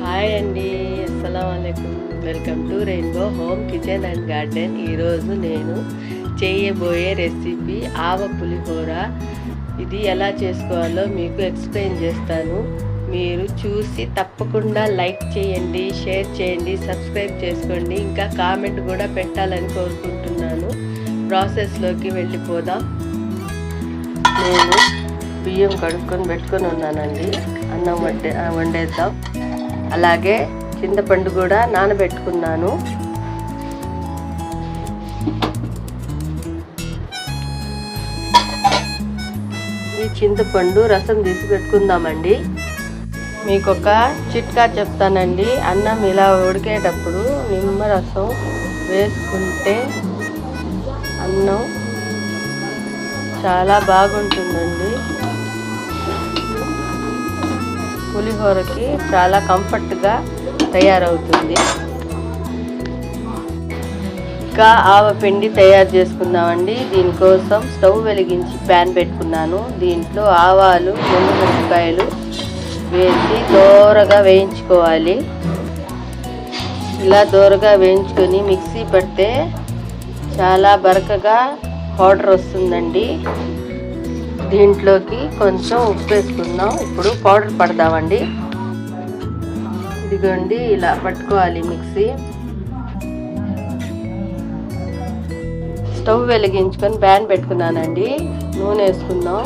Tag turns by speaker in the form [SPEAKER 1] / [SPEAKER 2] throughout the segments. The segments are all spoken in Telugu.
[SPEAKER 1] హాయ్ అండి, అస్సలాముఅలైకుం. Welcome to rainbow home kitchen and garden. ఈరోజు నేను చేయబోయే రెసిపీ ఆవ పులిహోర. ఇది ఎలా చేసుకోవాలో మీకు ఎక్స్ప్లెయిన్ చేస్తాను. మీరు చూసి తప్పకుండా లైక్ చేయండి, షేర్ చేయండి, సబ్స్క్రైబ్ చేసుకోండి. ఇంకా కామెంట్ కూడా పెట్టాలని కోరుకుంటున్నాను. ప్రాసెస్లోకి వెళ్ళిపోదాం. నేను బియ్యం కడుక్కొని పెట్టుకొని ఉన్నానండి. అన్నం వండేద్దాం. అలాగే చింతపండు కూడా నానబెట్టుకున్నాను. ఈ చింతపండు రసం తీసి పెట్టుకుందామండి. మీకు ఒక చిట్కా చెప్తానండి. అన్నం ఇలా ఉడికేటప్పుడు నిమ్మరసం వేసుకుంటే అన్నం చాలా బాగుంటుందండి. పులిహోరకి చాలా కంఫర్ట్గా తయారవుతుంది. ఇంకా ఆవపిండి తయారు చేసుకుందామండి. దీనికోసం స్టవ్ వెలిగించి ప్యాన్ పెట్టుకున్నాను. దీంట్లో ఆవాలు, ఎండుమిరపకాయలు వేసి దోరగా వేయించుకోవాలి. ఇలా దోరగా వేయించుకొని మిక్సీ పడితే చాలా బరకగా పౌడర్ వస్తుందండి. దీంట్లోకి కొంచెం ఉప్పు వేసుకుందాం. ఇప్పుడు పౌడర్ పడదామండి. ఇదిగోండి, ఇలా పట్టుకోవాలి మిక్సీ. స్టవ్ వెలిగించుకొని ప్యాన్ పెట్టుకున్నానండి. నూనె వేసుకుందాం.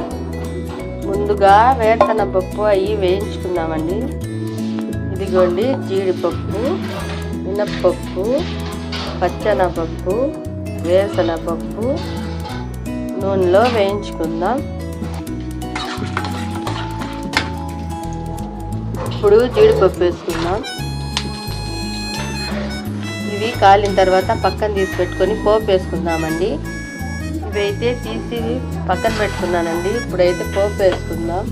[SPEAKER 1] ముందుగా వేరుశనగపప్పు అవి వేయించుకుందామండి. ఇదిగోండి, జీడిపప్పు, మినప్పప్పు, పచ్చెనగపప్పు, వేరుశనగపప్పు నూనెలో వేయించుకుందాం. ఇప్పుడు జీడిపప్పు వేసుకుందాం. ఇవి కాలిన తర్వాత పక్కన తీసి పెట్టుకొని పోపు వేసుకుందామండి. ఇవైతే తీసి పక్కన పెట్టుకున్నానండి. ఇప్పుడైతే పోపు వేసుకుందాం.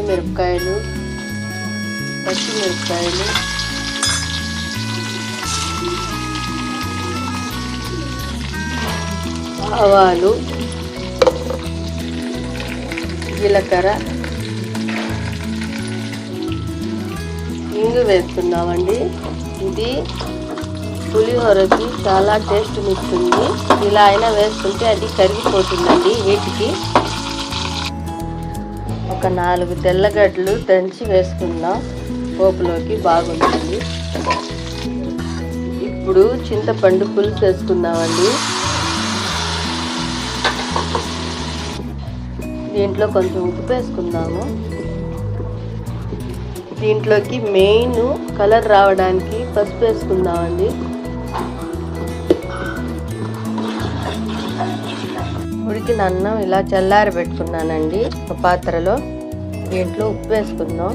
[SPEAKER 1] మిరపకాయలు, పచ్చిమిరపకాయలు, ఆవాలు, జీలకర్ర, ఇంగు వేసుకుందామండి. ఇది పులిహోరకి చాలా టేస్ట్ ఇస్తుంది. ఇలా అయినా వేసుకుంటే అది కరిగిపోతుందండి. వీటికి ఒక 4 తెల్లగడ్డలు దంచి వేసుకుందాం. పోపులోకి బాగుంటుంది. ఇప్పుడు చింతపండు పులుసు వేసుకుందామండి. దీంట్లో కొంచెం ఉప్పు వేసుకుందాము. దీంట్లోకి మెయిన్ కలర్ రావడానికి పసుపు వేసుకుందామండి. ఉడికిన అన్నం ఇలా చల్లారి పెట్టుకున్నానండి ఒక పాత్రలో. దీంట్లో ఉప్పు వేసుకుందాం.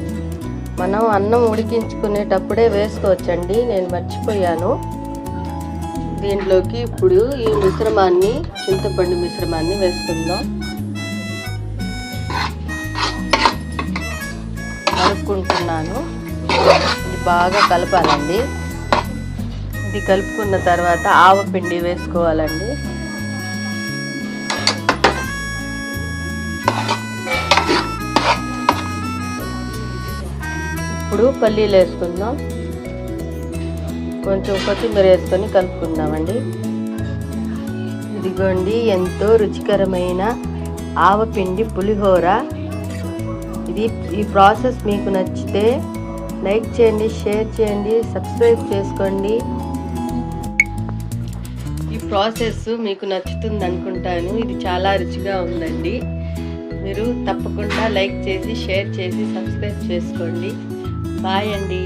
[SPEAKER 1] మనం అన్నం ఉడికించుకునేటప్పుడే వేసుకోవచ్చండి, నేను మర్చిపోయాను. దీంట్లోకి ఇప్పుడు ఈ మిశ్రమాన్ని, చింతపండు మిశ్రమాన్ని వేసుకుందాం. కలుపుకుంటున్నాను. ఇది బాగా కలపాలండి. ఇది కలుపుకున్న తర్వాత ఆవపిండి వేసుకోవాలండి. ఇప్పుడు పల్లీలు వేసుకుందాం. కొంచెం కొత్తిమీర వేసుకొని కలుపుకుందామండి. ఇదిగోండి, ఎంతో రుచికరమైన ఆవపిండి పులిహోర. ఈ ప్రాసెస్ మీకు నచ్చితే లైక్ చేయండి, షేర్ చేయండి, సబ్స్క్రైబ్ చేసుకోండి. ఈ ప్రాసెస్ మీకు నచ్చుతుంది అనుకుంటాను. ఇది చాలా రుచిగా ఉందండి. మీరు తప్పకుండా లైక్ చేసి, షేర్ చేసి, సబ్స్క్రైబ్ చేసుకోండి. బాయ్ అండి.